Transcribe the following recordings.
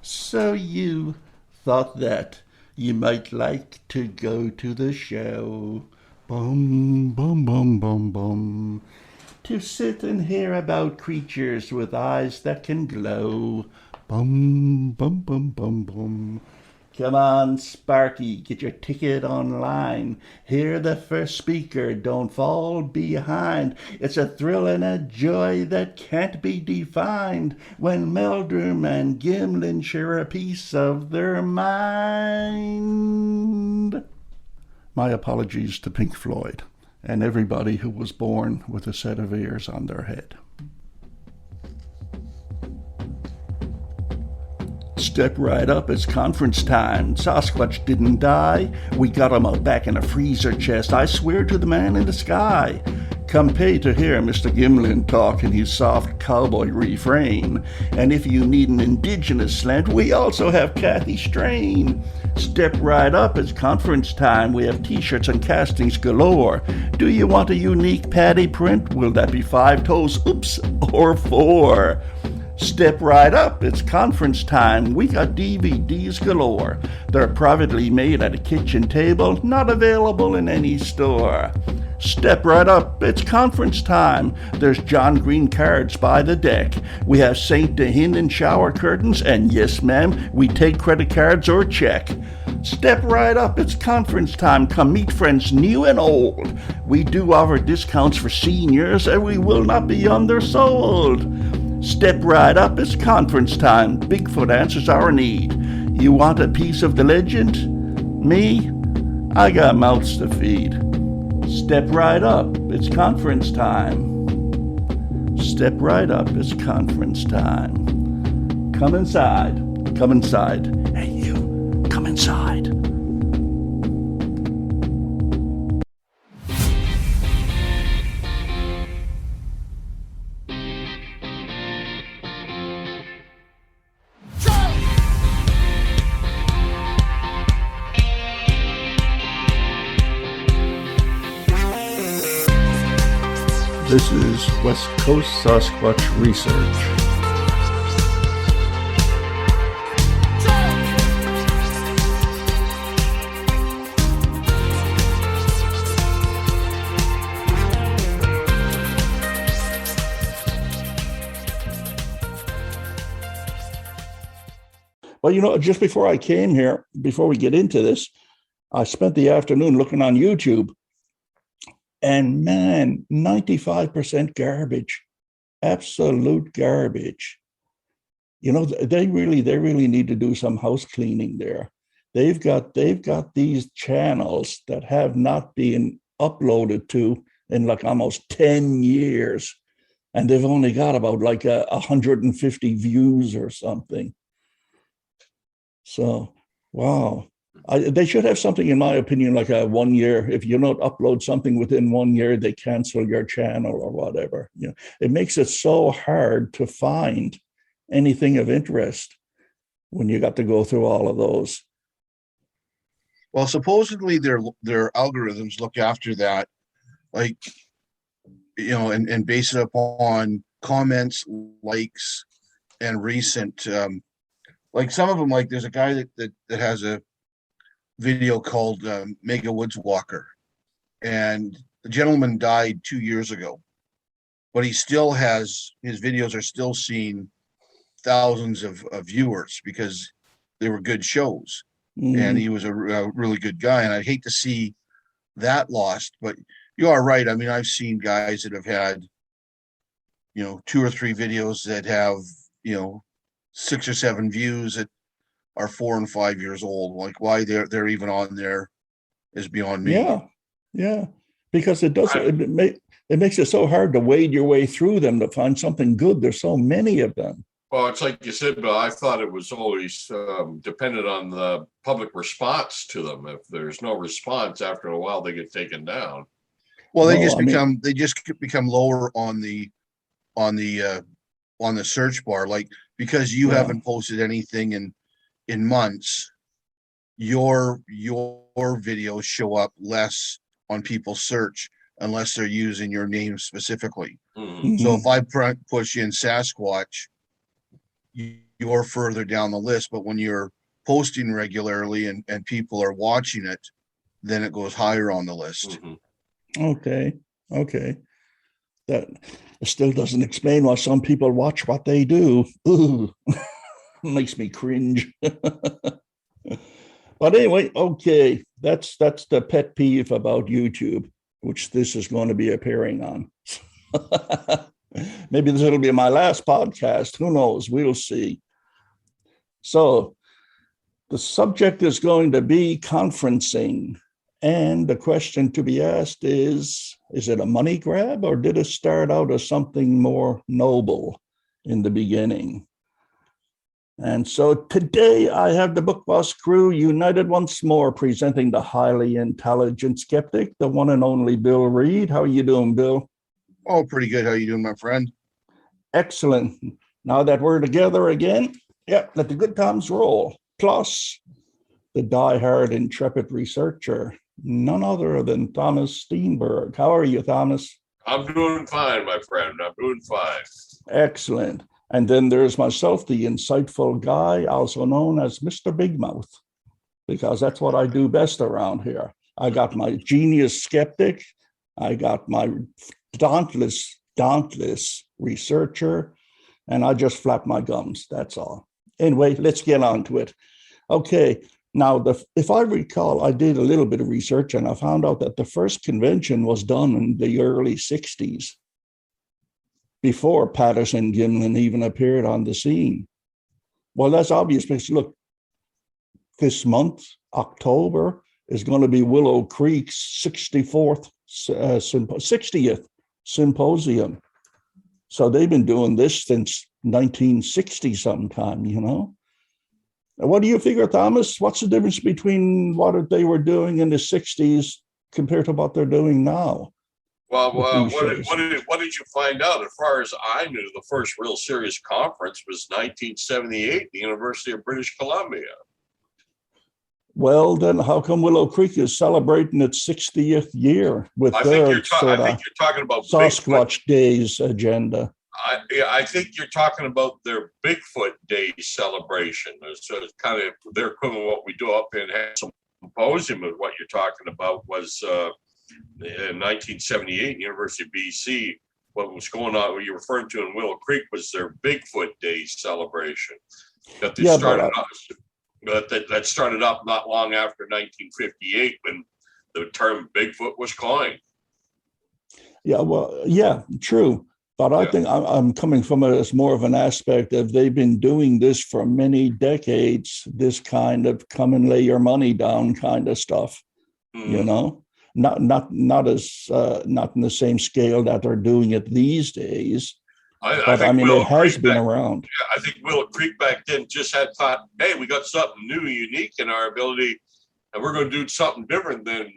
So you thought that you might like to go to the show. Bum, bum, bum, bum, bum. To sit and hear about creatures with eyes that can glow. Bum, bum, bum, bum, bum. Come on, Sparky, get your ticket online. Hear the first speaker, don't fall behind. It's a thrill and a joy that can't be defined when Meldrum and Gimlin share a piece of their mind. My apologies to Pink Floyd and everybody who was born with a set of ears on their head. Step right up, it's conference time. Sasquatch didn't die. We got him out back in a freezer chest. I swear to the man in the sky. Come pay to hear Mr. Gimlin talk in his soft cowboy refrain. And if you need an indigenous slant, we also have Kathy Strain. Step right up, it's conference time. We have t-shirts and castings galore. Do you want a unique patty print? Will that be 5 toes, oops, or 4? Step right up, it's conference time. We got DVDs galore. They're privately made at a kitchen table, not available in any store. Step right up, it's conference time. There's John Green cards by the deck. We have St. Dehinden shower curtains, and yes, ma'am, we take credit cards or check. Step right up, it's conference time. Come meet friends new and old. We do offer discounts for seniors, and we will not be undersold. Step right up, it's conference time. Bigfoot answers our need. You want a piece of the legend? Me? I got mouths to feed. Step right up, it's conference time. Step right up, it's conference time. Come inside, come inside. Hey you, come inside. This is West Coast Sasquatch Research. Well, just before I came here, before we get into this, I spent the afternoon looking on YouTube. And man, 95% garbage, absolute garbage. They really need to do some house cleaning there. They've got these channels that have not been uploaded to in like almost 10 years. And they've only got about like 150 views or something. So, wow. They should have something, in my opinion, like a 1 year. If you don't upload something within 1 year, they cancel your channel or whatever. It makes it so hard to find anything of interest when you got to go through all of those. Well, supposedly their algorithms look after that, like, and base it upon comments, likes, and recent. Like some of them, like there's a guy that has a video called Mega Woods Walker, and the gentleman died 2 years ago, but he still has his videos are still seeing thousands of viewers because they were good shows, and he was a really good guy. And I'd hate to see that lost, but you are right. I mean, I've seen guys that have had 2 or 3 videos that have 6 or 7 views that are 4 and 5 years old. Like why they're even on there is beyond me. Yeah, because it makes it so hard to wade your way through them to find something good. There's so many of them. Well, it's like you said, Bill, I thought it was always dependent on the public response to them. If there's no response, after a while, they get taken down. Well, they just become lower on the search bar, like because you haven't posted anything in months, your videos show up less on people's search unless they're using your name specifically. So if I push in Sasquatch, you're further down the list. But when you're posting regularly and people are watching it, then it goes higher on the list. Mhm. Okay. That still doesn't explain why some people watch what they do. Ooh, makes me cringe. But anyway, okay, that's the pet peeve about YouTube, which this is going to be appearing on. Maybe this will be my last podcast. Who knows? We'll see. So the subject is going to be conferencing. And the question to be asked is it a money grab, or did it start out as something more noble in the beginning? And so today I have the Book Boss crew united once more, presenting the highly intelligent skeptic, the one and only Bill Reed. How are you doing, Bill? Oh, pretty good. How you doing, my friend? Excellent. Now that we're together again, let the good times roll. Plus, the die-hard intrepid researcher, none other than Thomas Steenberg. How are you, Thomas? I'm doing fine, my friend. I'm doing fine. Excellent. And then there's myself, the insightful guy, also known as Mr. Big Mouth, because that's what I do best around here. I got my genius skeptic. I got my dauntless researcher, and I just flap my gums. That's all. Anyway, let's get on to it. Okay. Now, if I recall, I did a little bit of research and I found out that the first convention was done in the early 60s, before Patterson Gimlin even appeared on the scene. Well, that's obvious because, look, this month, October, is going to be Willow Creek's 60th symposium. So they've been doing this since 1960 sometime, you know. What do you figure, Thomas? What's the difference between what they were doing in the 60s compared to what they're doing now? Well, what did you find out? As far as I knew, the first real serious conference was 1978, the University of British Columbia. Well, then how come Willow Creek is celebrating its 60th year with their sort of talking about Sasquatch Days agenda? I think you're talking about their Bigfoot Day celebration. So it's kind of their equivalent of what we do up in symposium. Of what you're talking about was in 1978, University of BC. What was going on? What you're referring to in Willow Creek was their Bigfoot Day celebration that they started off. That started up not long after 1958 when the term Bigfoot was coined. Yeah, well, yeah, true. But I think I'm coming from it as more of an aspect of they've been doing this for many decades, this kind of come and lay your money down kind of stuff, you know, not in the same scale that they're doing it these days. I mean, it has been around. Yeah, I think Willow Creek back then just had thought, hey, we got something new, unique in our ability, and we're going to do something different than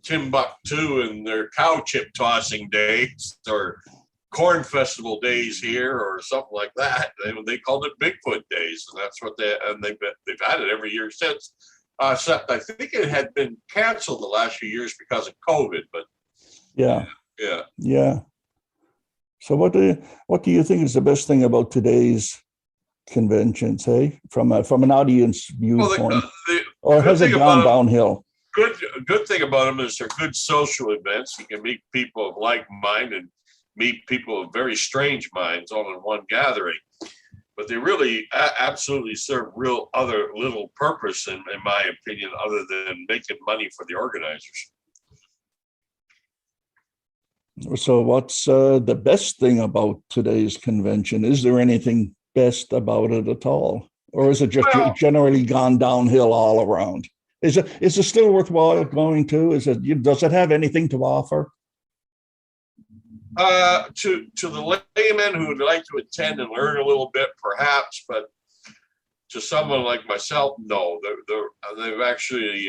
Timbuktu and their cow chip tossing days or corn festival days here or something like that. They called it Bigfoot Days, and that's what they've had it every year since. Except I think it had been canceled the last few years because of COVID. But yeah. So what do you think is the best thing about today's conventions? Hey, from an audience viewpoint, or has it gone downhill? Good thing about them is they're good social events. You can meet people of like mind and meet people of very strange minds all in one gathering. But they really absolutely serve real other little purpose, in my opinion, other than making money for the organizers. So what's the best thing about today's convention? Is there anything best about it at all? Or is it just generally gone downhill all around? Is it still worthwhile going to? Does it have anything to offer? To the layman who would like to attend and learn a little bit, perhaps, but to someone like myself, no. They've actually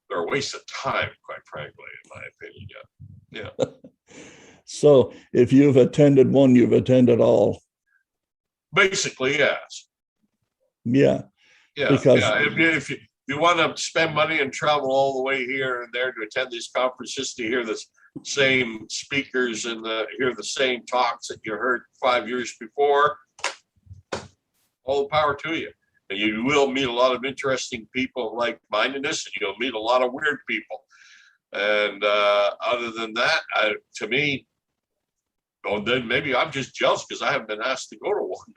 they're a waste of time, quite frankly, in my opinion. Yeah. So if you've attended one, you've attended all. Basically, yes. Yeah. Because if you want to spend money and travel all the way here and there to attend these conferences to hear the same speakers and hear the same talks that you heard 5 years before, all the power to you. And you will meet a lot of interesting people of like-mindedness, and you'll meet a lot of weird people. And other than that, to me, then maybe I'm just jealous because I haven't been asked to go to one.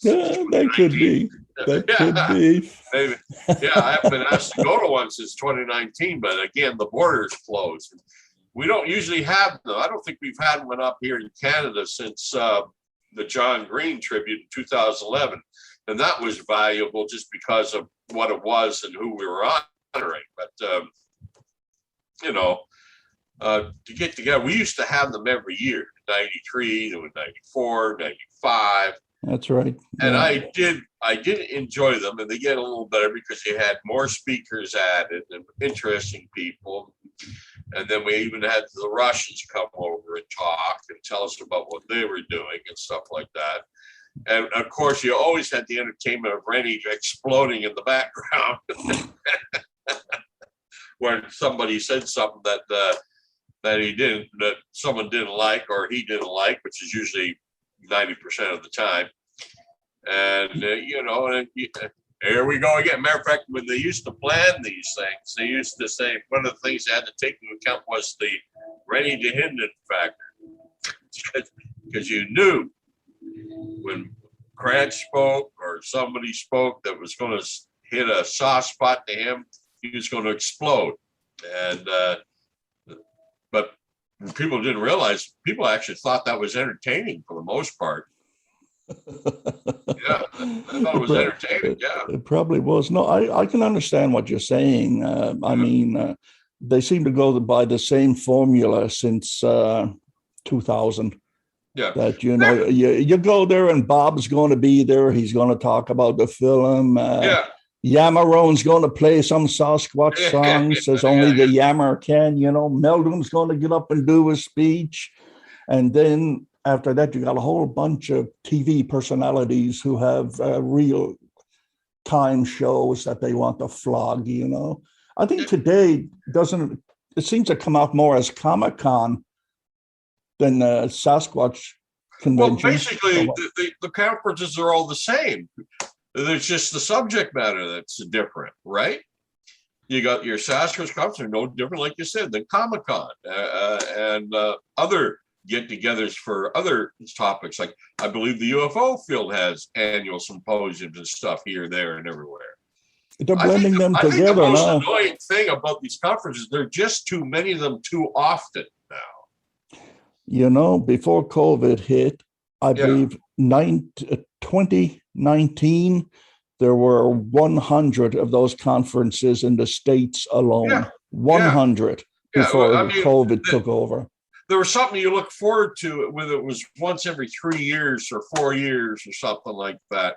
Yeah, that could be. That could be. Maybe. Yeah, I haven't been asked to go to one since 2019, but again, the border's closed. We don't usually have them. I don't think we've had one up here in Canada since the John Green tribute in 2011. And that was valuable just because of what it was and who we were honoring. But, to get together, we used to have them every year, 93, 94, 95. That's right. And Yeah. I did enjoy them, and they get a little better because you had more speakers added and interesting people. And then we even had the Russians come over and talk and tell us about what they were doing and stuff like that. And of course, you always had the entertainment of Rennie exploding in the background where somebody said something that someone didn't like or he didn't like, which is usually 90% of the time. And here we go again. Matter of fact, when they used to plan these things, they used to say one of the things they had to take into account was the Rennie to Hinden factor, because you knew when Cranch spoke or somebody spoke that was going to hit a soft spot to him, he was going to explode. And but people didn't realize, people actually thought that was entertaining for the most part. Yeah, I thought it was entertaining. Yeah, it probably was. No, I can understand what you're saying. I mean, they seem to go by the same formula since 2000. Yeah, that you go there and Bob's going to be there. He's going to talk about the film. Yamarone's going to play some Sasquatch songs as only the Yammer can. Meldrum's going to get up and do a speech, and then after that, you got a whole bunch of TV personalities who have real time shows that they want to flog. I think today it seems to come out more as Comic-Con than Sasquatch convention. Well, basically, the conferences are all the same. There's just the subject matter that's different, right? You got your Sasquatch conference are no different, like you said, than Comic-Con and other get-togethers for other topics. Like I believe the UFO field has annual symposiums and stuff here, there, and everywhere. They're blending them together now. I think the most annoying thing about these conferences, there are just too many of them too often now. Before COVID hit, I believe 2019, there were 100 of those conferences in the States alone. 100 before COVID took over. There was something you look forward to, whether it was once every 3 years or 4 years or something like that.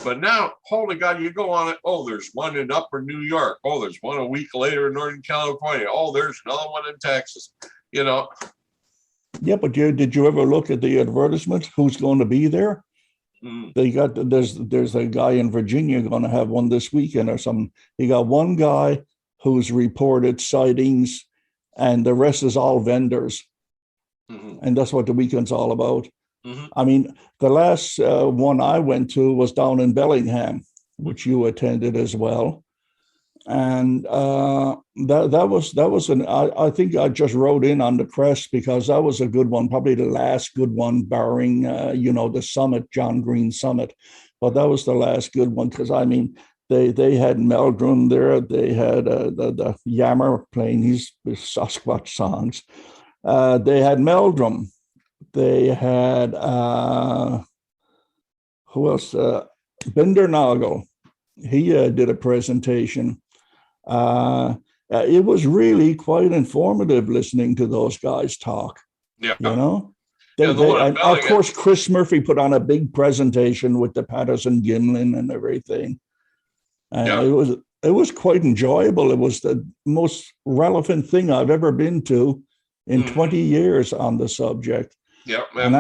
But now, holy God, you go on it. Oh, there's one in Upper New York. Oh, there's one a week later in Northern California. Oh, there's another one in Texas. Yeah, but did you ever look at the advertisement? Who's going to be there? There's a guy in Virginia going to have one this weekend or something. You got one guy who's reported sightings, and the rest is all vendors. And that's what the weekend's all about. I mean, the last one I went to was down in Bellingham, which you attended as well. And that was I think I just wrote in on the press because that was a good one, probably the last good one, barring the summit, John Green Summit. But that was the last good one because I mean they had Meldrum there, they had the Yammer playing his Sasquatch songs. They had Meldrum. They had who else? Binder Nagel. He did a presentation. It was really quite informative listening to those guys talk. Yeah, and of course, Chris Murphy put on a big presentation with the Patterson Gimlin and everything. It was quite enjoyable. It was the most relevant thing I've ever been to in 20 years on the subject. Yeah, and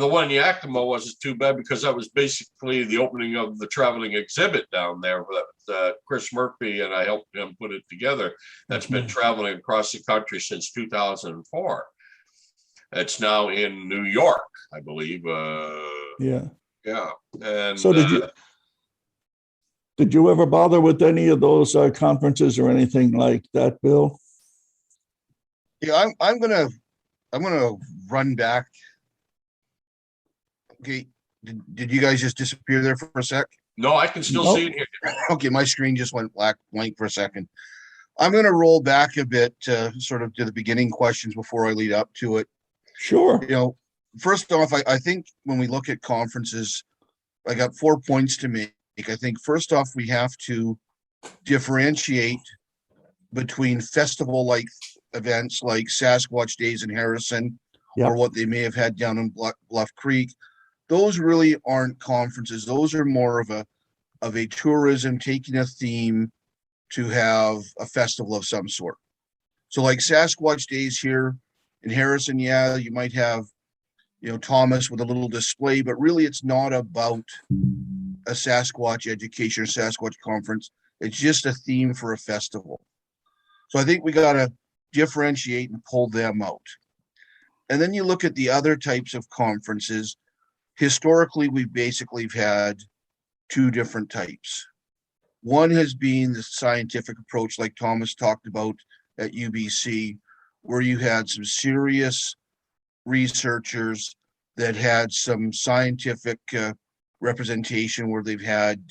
the one in Yakima wasn't too bad because that was basically the opening of the traveling exhibit down there that Chris Murphy and I helped him put it together. That's been traveling across the country since 2004. It's now in New York, I believe. Yeah. And So did you ever bother with any of those conferences or anything like that, Bill? Yeah, I'm gonna run back. Okay, did you guys just disappear there for a sec? no, I can still Nope. see it here. Okay, my screen just went blank for a second. I'm gonna roll back a bit, sort of to the beginning questions before I lead up to it. Sure. You know, first off, I think when we look at conferences, I got 4 points to make. I think first off, we have to differentiate between festival-like events like Sasquatch Days in Harrison, Yep. or what they may have had down in Bluff Creek. Those really aren't conferences. Those are more of a tourism, taking a theme to have a festival of some sort. So like Sasquatch Days here in Harrison, yeah, you might have, Thomas with a little display, but really it's not about a Sasquatch education or Sasquatch conference. It's just a theme for a festival. So I think we got to differentiate and pull them out. And then you look at the other types of conferences. Historically, we've basically had two different types. One has been the scientific approach, like Thomas talked about at UBC, where you had some serious researchers that had some scientific representation, where they've had,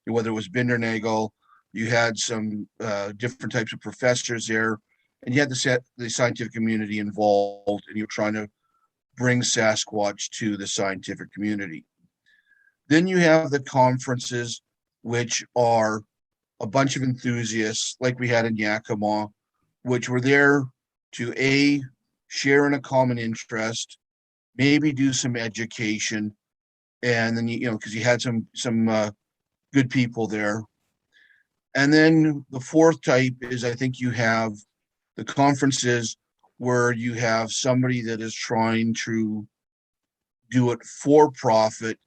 whether it was Bindernagel, you had some different types of professors there, and you had the scientific community involved, and you're trying to bring Sasquatch to the scientific community. Then you have the conferences, which are a bunch of enthusiasts like we had in Yakima, which were there to share in a common interest, maybe do some education, and then because you had some good people there. And then the fourth type is, I think you have the conferences where you have somebody that is trying to do it for profit,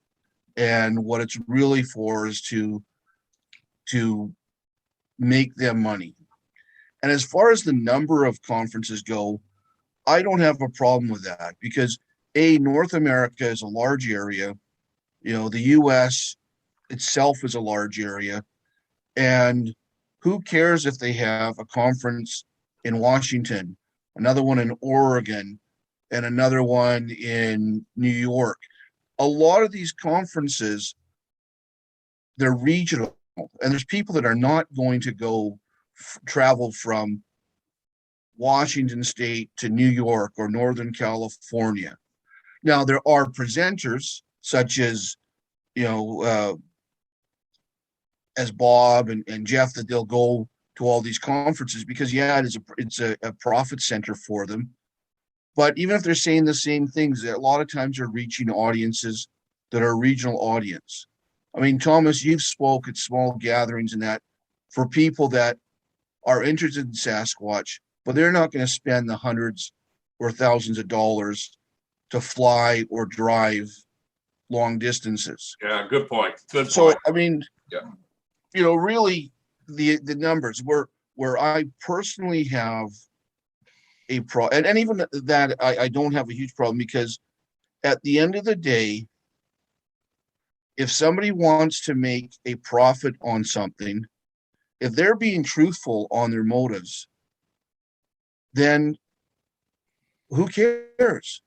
and what it's really for is to make them money. And as far as the number of conferences go, I don't have a problem with that, because North America is a large area. The US itself is a large area, and who cares if they have a conference in Washington, another one in Oregon, and another one in New York? A lot of these conferences, they're regional, and there's people that are not going to go travel from Washington State to New York or Northern California. Now, there are presenters such as, as Bob and Jeff, that they'll go to all these conferences because, yeah, it's a profit center for them. But even if they're saying the same things, a lot of times they're reaching audiences that are regional audience. I mean, Thomas, you've spoke at small gatherings and that for people that are interested in Sasquatch, but they're not going to spend the hundreds or thousands of dollars to fly or drive long distances. Yeah, good point. Good point. So, I mean, yeah, really the numbers where I personally have a problem, and even that I don't have a huge problem, because at the end of the day, if somebody wants to make a profit on something, if they're being truthful on their motives, then who cares?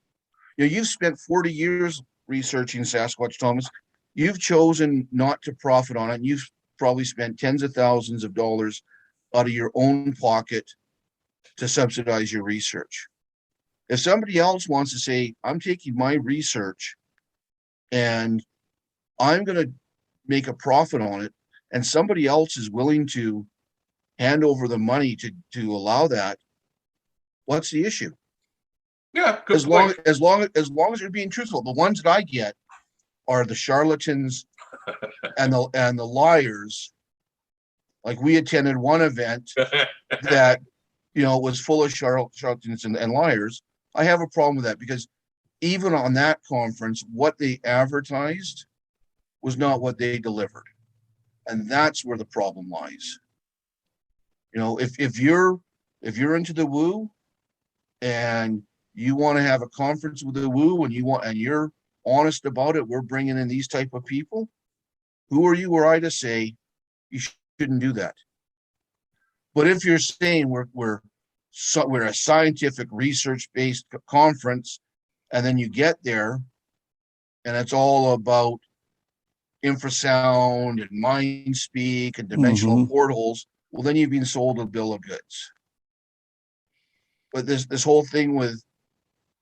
You've spent 40 years researching Sasquatch, Thomas. You've chosen not to profit on it, and you've probably spent tens of thousands of dollars out of your own pocket to subsidize your research. If somebody else wants to say, I'm taking my research and I'm going to make a profit on it, and somebody else is willing to hand over the money to allow that, what's the issue? Yeah, good as long point. as you're being truthful. The ones that I get are the charlatans and the liars. Like, we attended one event that was full of charlatans and liars. I have a problem with that, because even on that conference, what they advertised was not what they delivered, and that's where the problem lies. If you're into the woo and you want to have a conference with the woo, and you're honest about it, we're bringing in these type of people, who are you or I to say you shouldn't do that? But if you're saying we're a scientific research-based conference, and then you get there and it's all about infrasound and mind speak and dimensional portals, well, then you've been sold a bill of goods. But this whole thing with,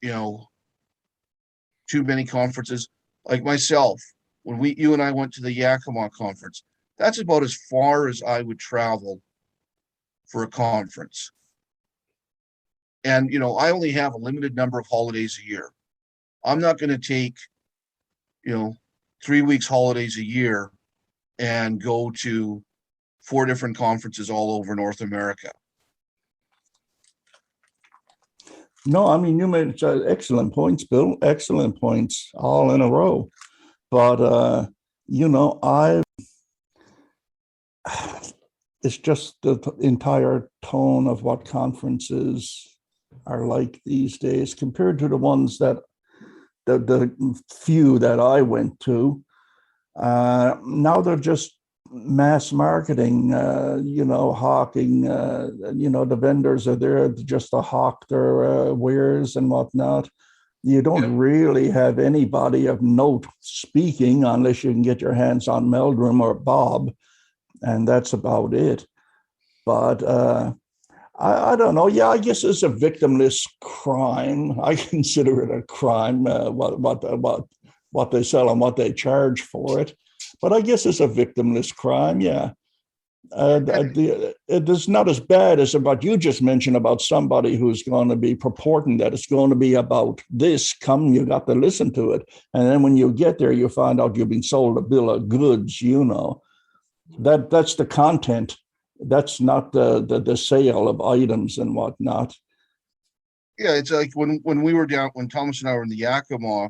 too many conferences, like myself, when you and I went to the Yakima conference, that's about as far as I would travel for a conference. And, I only have a limited number of holidays a year. I'm not going to take, 3 weeks holidays a year and go to 4 different conferences all over North America. No, I mean, you made excellent points, Bill. Excellent points, all in a row. But, it's just the entire tone of what conferences are like these days compared to the ones that the few that I went to. Now they're just mass marketing, hawking, the vendors are there just to hawk their wares and whatnot. You don't really have anybody of note speaking unless you can get your hands on Meldrum or Bob, and that's about it. But I don't know. Yeah, I guess it's a victimless crime. I consider it a crime, what they sell and what they charge for it. But I guess it's a victimless crime, yeah. It is not as bad as what you just mentioned about somebody who's going to be purporting that it's going to be about this. You got to listen to it. And then when you get there, you find out you've been sold a bill of goods, That's the content. That's not the sale of items and whatnot. Yeah, it's like when we were down, when Thomas and I were in the Yakima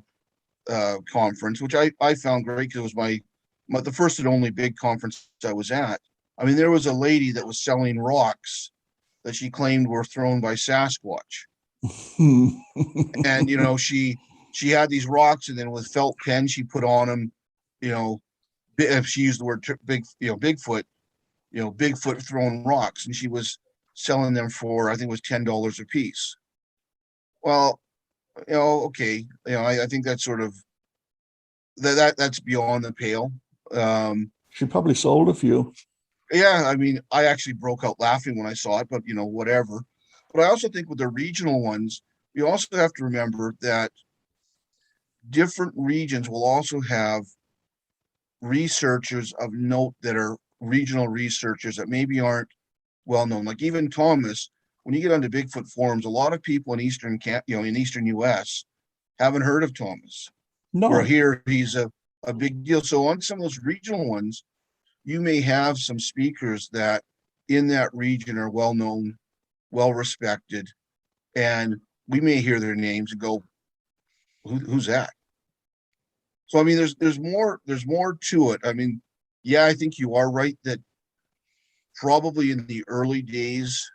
conference, which I found great because it was the first and only big conference I was at. I mean, there was a lady that was selling rocks that she claimed were thrown by Sasquatch. And, she had these rocks, and then with felt pen, she put on them, if she used the word Bigfoot, Bigfoot throwing rocks, and she was selling them for, I think it was $10 a piece. Well, okay. I think that's sort of, that's beyond the pale. She probably sold a few. Yeah, I mean, I actually broke out laughing when I saw it, but whatever. But I also think with the regional ones, you also have to remember that different regions will also have researchers of note that are regional researchers that maybe aren't well known. Like even Thomas, when you get onto Bigfoot forums, a lot of people in Eastern US haven't heard of Thomas. No. Where here he's a big deal. So on some of those regional ones, you may have some speakers that in that region are well known, well respected, and we may hear their names and go, who's that? So I mean, there's more to it. I mean, yeah, I think you are right that probably in the early days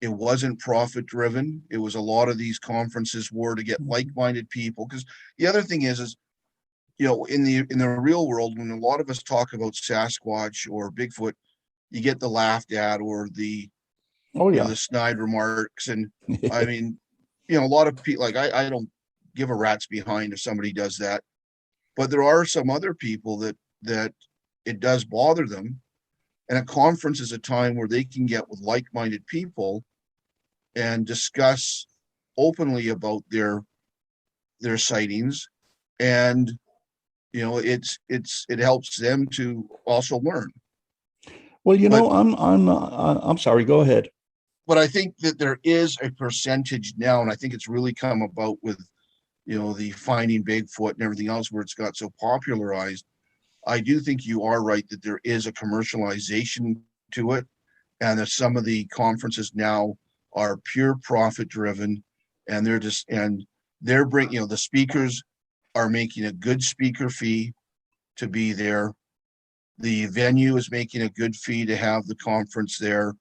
it wasn't profit driven. It was a lot of these conferences were to get like-minded people. Because the other thing is in the real world, when a lot of us talk about Sasquatch or Bigfoot, you get the laughed at or the the snide remarks. And I mean, a lot of people, like I don't give a rat's behind if somebody does that, but there are some other people that it does bother them. And a conference is a time where they can get with like-minded people and discuss openly about their sightings, and it helps them to also learn. Well, I'm sorry. Go ahead. But I think that there is a percentage now, and I think it's really come about with the Finding Bigfoot and everything else, where it's got so popularized. I do think you are right that there is a commercialization to it, and that some of the conferences now are pure profit driven, and they're bringing, the speakers are making a good speaker fee to be there. The venue is making a good fee to have the conference there,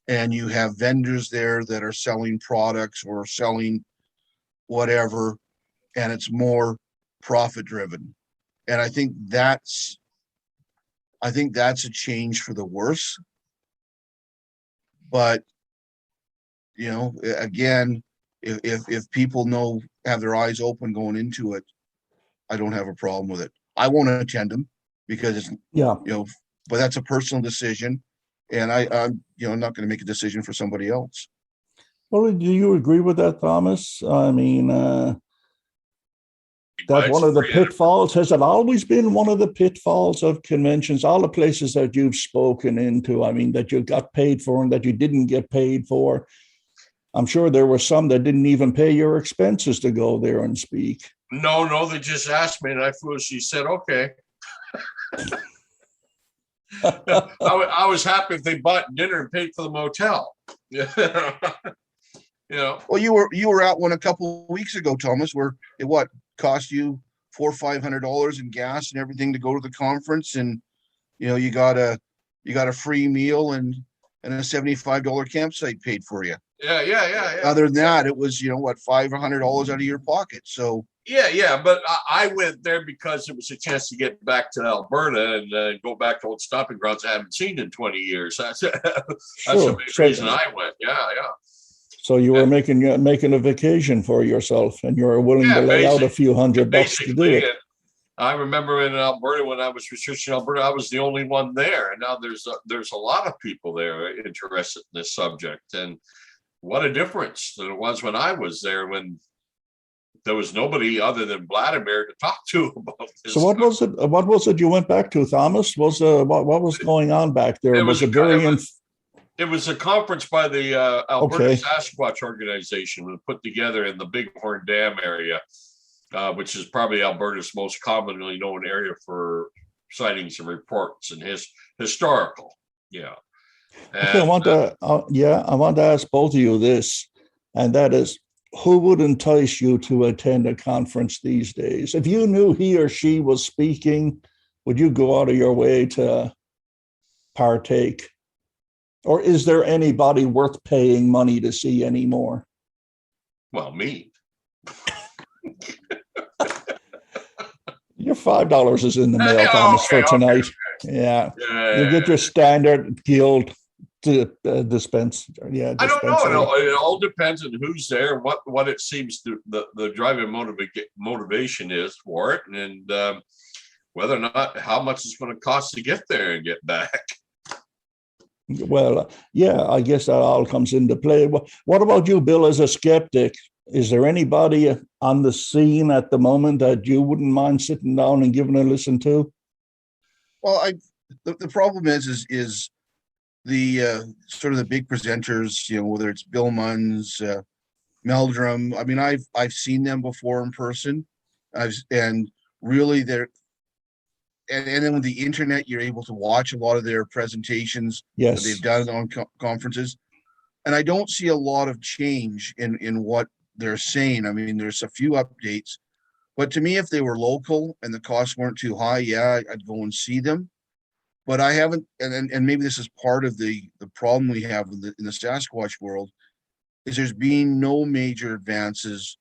and you have vendors there that are selling products or selling whatever, and it's more profit driven. And I think that's a change for the worse. But again, if people have their eyes open going into it, I don't have a problem with it. I won't attend them because it's but that's a personal decision, and I'm not going to make a decision for somebody else. Well, do you agree with that, Thomas? I mean, that one of the pitfalls, has it always been one of the pitfalls of conventions, all the places that you've spoken into, I mean, that you got paid for and that you didn't get paid for? I'm sure there were some that didn't even pay your expenses to go there and speak. No, they just asked me and I foolishly said, okay. I was happy if they bought dinner and paid for the motel. Well, you were out one a couple of weeks ago, Thomas, where it cost you $400 or $500 in gas and everything to go to the conference, and you got a free meal and a $75 campsite paid for you. Yeah. Other than that, it was $500 out of your pocket. So yeah, but I went there because it was a chance to get back to Alberta and go back to old stomping grounds I haven't seen in 20 years. That's the main reason I went. Yeah. So you were making a vacation for yourself, and you were willing to lay out a few $100 to do it. I remember in Alberta when I was researching Alberta, I was the only one there, and now there's a lot of people there interested in this subject. And what a difference than it was when I was there, when there was nobody other than Vladimir to talk to about this. So what was it you went back to, Thomas? What was going on back there? It was a conference by the Alberta Sasquatch organization put together in the Bighorn Dam area, which is probably Alberta's most commonly known area for sightings and reports and historical. Yeah. Okay, I want to ask both of you this, and that is, who would entice you to attend a conference these days? If you knew he or she was speaking, would you go out of your way to partake? Or is there anybody worth paying money to see anymore? Well, me. Your $5 is in the mail, Thomas, for tonight. Okay. Yeah. You get your standard guild to dispense. Yeah, I don't know. It all depends on who's there, what it seems to the driving motivation is for it, and whether or not how much it's going to cost to get there and get back. Well, yeah, I guess that all comes into play. What about you, Bill, as a skeptic? Is there anybody on the scene at the moment that you wouldn't mind sitting down and giving a listen to? Well, the problem is the sort of the big presenters, whether it's Bill Munns, Meldrum. I mean, I've seen them before in person. And really and then with the internet, you're able to watch a lot of their presentations that they've done on conferences. And I don't see a lot of change in what they're saying. I mean, there's a few updates, but to me, if they were local and the costs weren't too high, yeah, I'd go and see them. But I haven't, and maybe this is part of the problem we have in the Sasquatch world, is there's been no major advances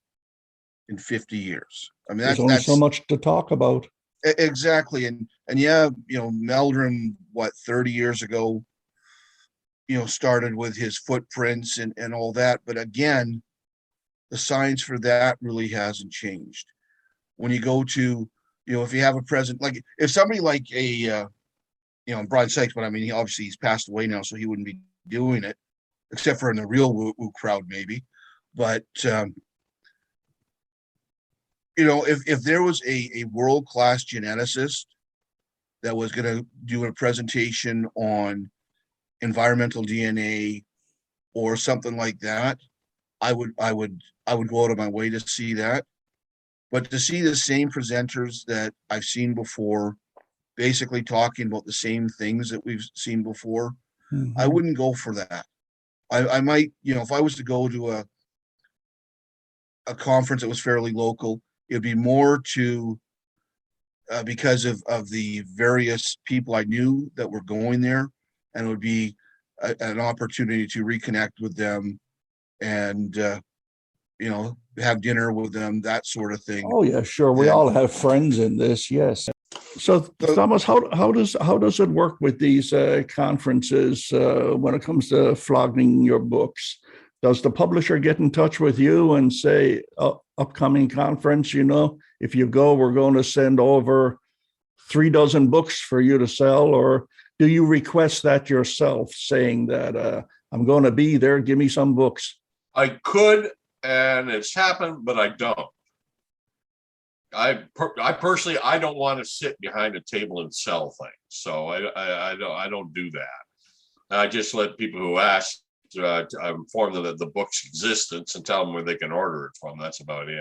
in 50 years. I mean, there's only so much to talk about. Exactly. And yeah, Meldrum, 30 years ago, started with his footprints and all that. But again, the science for that really hasn't changed. When you go to, if you have a present, like if somebody like Brian Sykes, but I mean, he's passed away now, so he wouldn't be doing it, except for in the real woo crowd, maybe. But, if there was a world-class geneticist that was going to do a presentation on environmental DNA or something like that, I would go out of my way to see that. But to see the same presenters that I've seen before, basically talking about the same things that we've seen before, I wouldn't go for that. I might, if I was to go to a conference that was fairly local, it'd be more to because of the various people I knew that were going there, and it would be an opportunity to reconnect with them and have dinner with them, that sort of thing. Oh yeah, sure. We And all have friends in this, yes. So Thomas, how does it work with these conferences when it comes to flogging your books? Does the publisher get in touch with you and say, upcoming conference, if you go, we're going to send over 36 books for you to sell, or do you request that yourself, saying that I'm going to be there, give me some books? I could, and it's happened, but I don't. I personally, I don't want to sit behind a table and sell things, so I don't do that. I just let people who ask, I inform them of the book's existence and tell them where they can order it from. That's about it.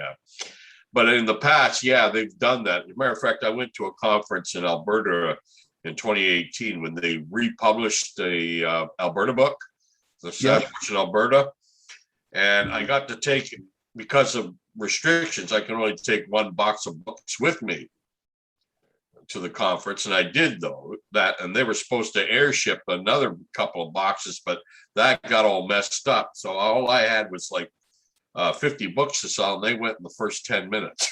But in the past, yeah, they've done that. As a matter of fact, I went to a conference in Alberta in 2018 when they republished the Alberta book, the Sasquatch in Alberta, and I got to take, because of restrictions, I can only take one box of books with me to the conference, and I did that, and they were supposed to airship another couple of boxes, but that got all messed up. So all I had was like 50 books to sell, and they went in the first 10 minutes.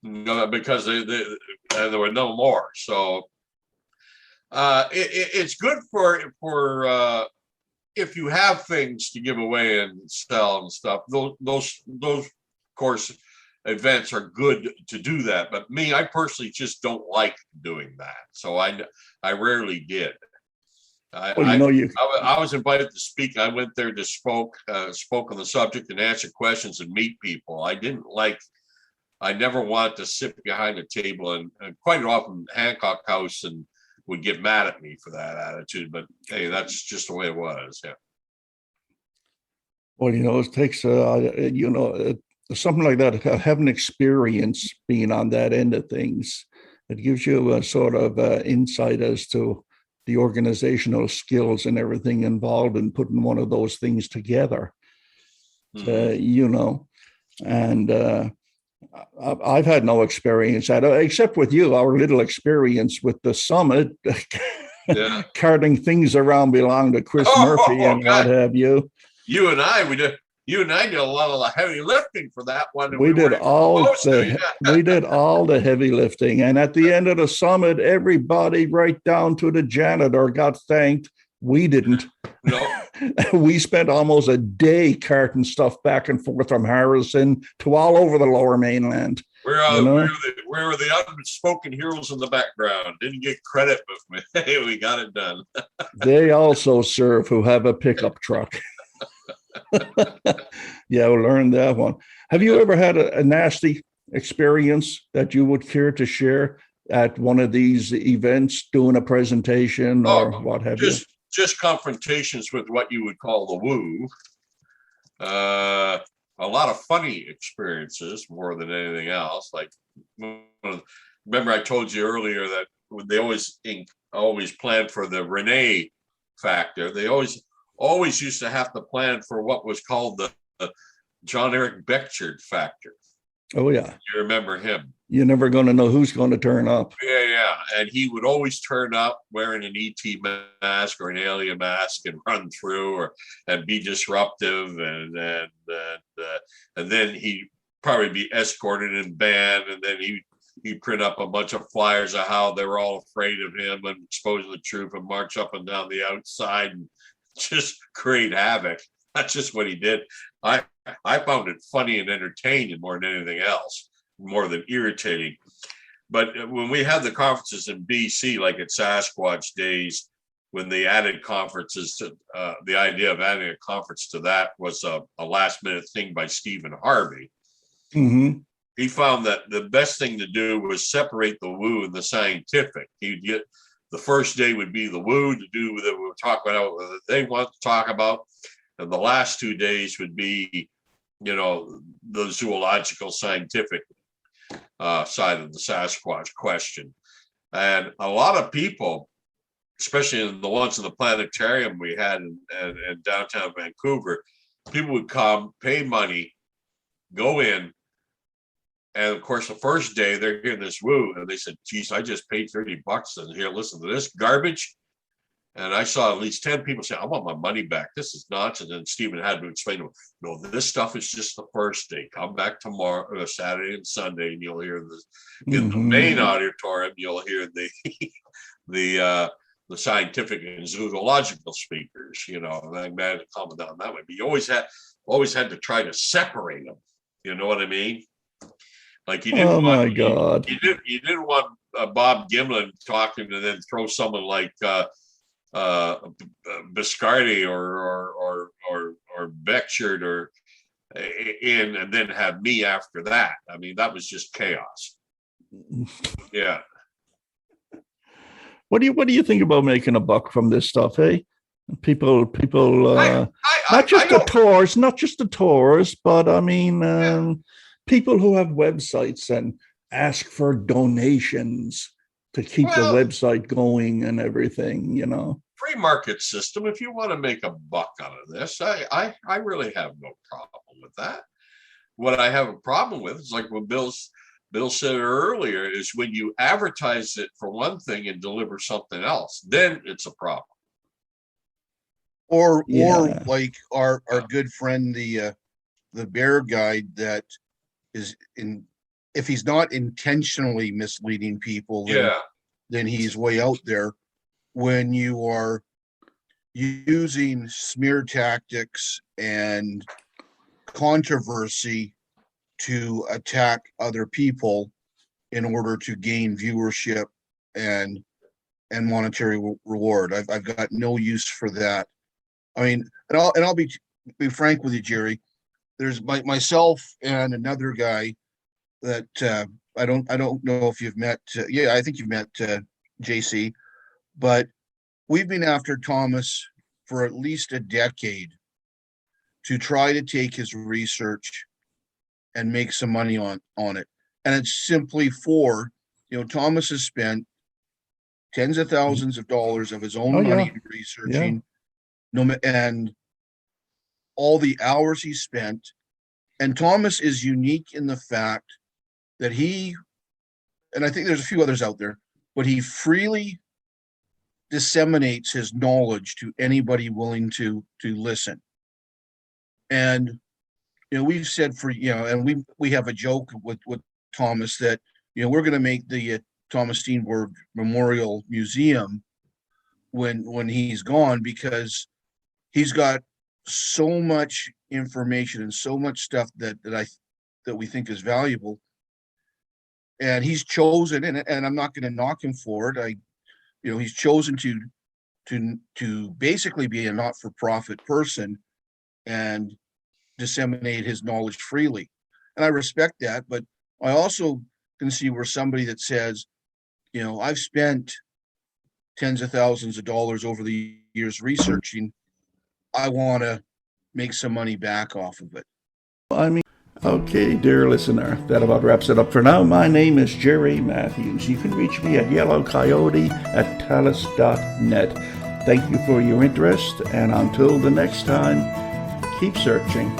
Because there were no more. So it's good for if you have things to give away and sell and stuff. Those of course events are good to do that. But me, I personally just don't like doing that. So I rarely did. I was invited to speak. I went there to spoke on the subject and answer questions and meet people. I never wanted to sit behind a table, and quite often Hancock House would get mad at me for that attitude. But hey, that's just the way it was. Yeah. Well, it takes something like that. Have an experience being on that end of things. It gives you a sort of insight as to the organizational skills and everything involved in putting one of those things together. And I've had no experience at it, except with you, our little experience with the summit, carting things around belonging to Chris Murphy and what have you. You and I did a lot of the heavy lifting for that one. We did all the heavy lifting. And at the end of the summit, everybody right down to the janitor got thanked. We didn't. No. We spent almost a day carting stuff back and forth from Harrison to all over the lower mainland. Where were the unspoken heroes in the background? Didn't get credit, but hey, we got it done. They also serve who have a pickup truck. Yeah, we learned that one. Have you ever had a nasty experience that you would care to share at one of these events, doing a presentation or what have you? Just confrontations with what you would call the woo. A lot of funny experiences more than anything else. Like, remember I told you earlier that they always plan for the Renee factor. They always used to have to plan for what was called the John Eric Beckchard factor. Oh yeah, you remember him? You're never going to know who's going to turn up. Yeah, and he would always turn up wearing an ET mask or an alien mask and run through and be disruptive, and then he'd probably be escorted and banned, and then he'd print up a bunch of flyers of how they were all afraid of him and expose the truth and march up and down the outside and just create havoc. That's just what he did. I found it funny and entertaining more than anything else, more than irritating. But when we had the conferences in BC, like at Sasquatch Days, when they added conferences to the idea of adding a conference to that was a last minute thing by Stephen Harvey. Mm-hmm. He found that the best thing to do was separate the woo and the scientific. He'd get the first day would be the woo to do with it. We'll talk about what they want to talk about. And the last 2 days would be, the zoological scientific side of the Sasquatch question. And a lot of people, especially in the ones in the planetarium we had in downtown Vancouver, people would come, pay money, go in. And of course, the first day they're hearing this woo, and they said, geez, I just paid $30 and here, listen to this garbage. And I saw at least 10 people say, I want my money back. This is nonsense. And Stephen had to explain to him, no, this stuff is just the first day. Come back tomorrow, Saturday and Sunday, and you'll hear this. In the main auditorium, you'll hear the scientific and zoological speakers, and I'm glad to comment on that way. But you always had to try to separate them. You know what I mean? Like you didn't God. You didn't want Bob Gimlin talking and then throw someone like Biscardi or Beckshard or in, and then have me after that. I mean, that was just chaos. Yeah. What do you think about making a buck from this stuff, eh? People not just the tours, but I mean, people who have websites and ask for donations to keep the website going and everything, Free market system. If you want to make a buck out of this, I really have no problem with that. What I have a problem with is like what Bill said earlier, is when you advertise it for one thing and deliver something else, then it's a problem. Or like our good friend, the bear guide, that is if he's not intentionally misleading people, then he's way out there. When you are using smear tactics and controversy to attack other people in order to gain viewership and monetary reward, I've got no use for that. I mean, and I'll be frank with you, Jerry. There's myself and another guy that I don't know if you've met. I think you've met JC, but we've been after Thomas for at least a decade to try to take his research and make some money on it. And it's simply for, Thomas has spent tens of thousands of dollars of his own money researching, and all the hours he spent. And Thomas is unique in the fact that and I think there's a few others out there, but he freely disseminates his knowledge to anybody willing to listen. And we've said and we have a joke with Thomas that we're going to make the Thomas Steenberg Memorial Museum when he's gone, because he's got so much information and so much stuff that we think is valuable. And he's chosen, and I'm not going to knock him for it. He's chosen to basically be a not-for-profit person and disseminate his knowledge freely. And I respect that, but I also can see where somebody that says, I've spent tens of thousands of dollars over the years researching, I want to make some money back off of it. I mean, okay, dear listener, that about wraps it up for now. My name is Jerry Matthews. You can reach me at yellowcoyote@talus.net. Thank you for your interest, and until the next time, keep searching.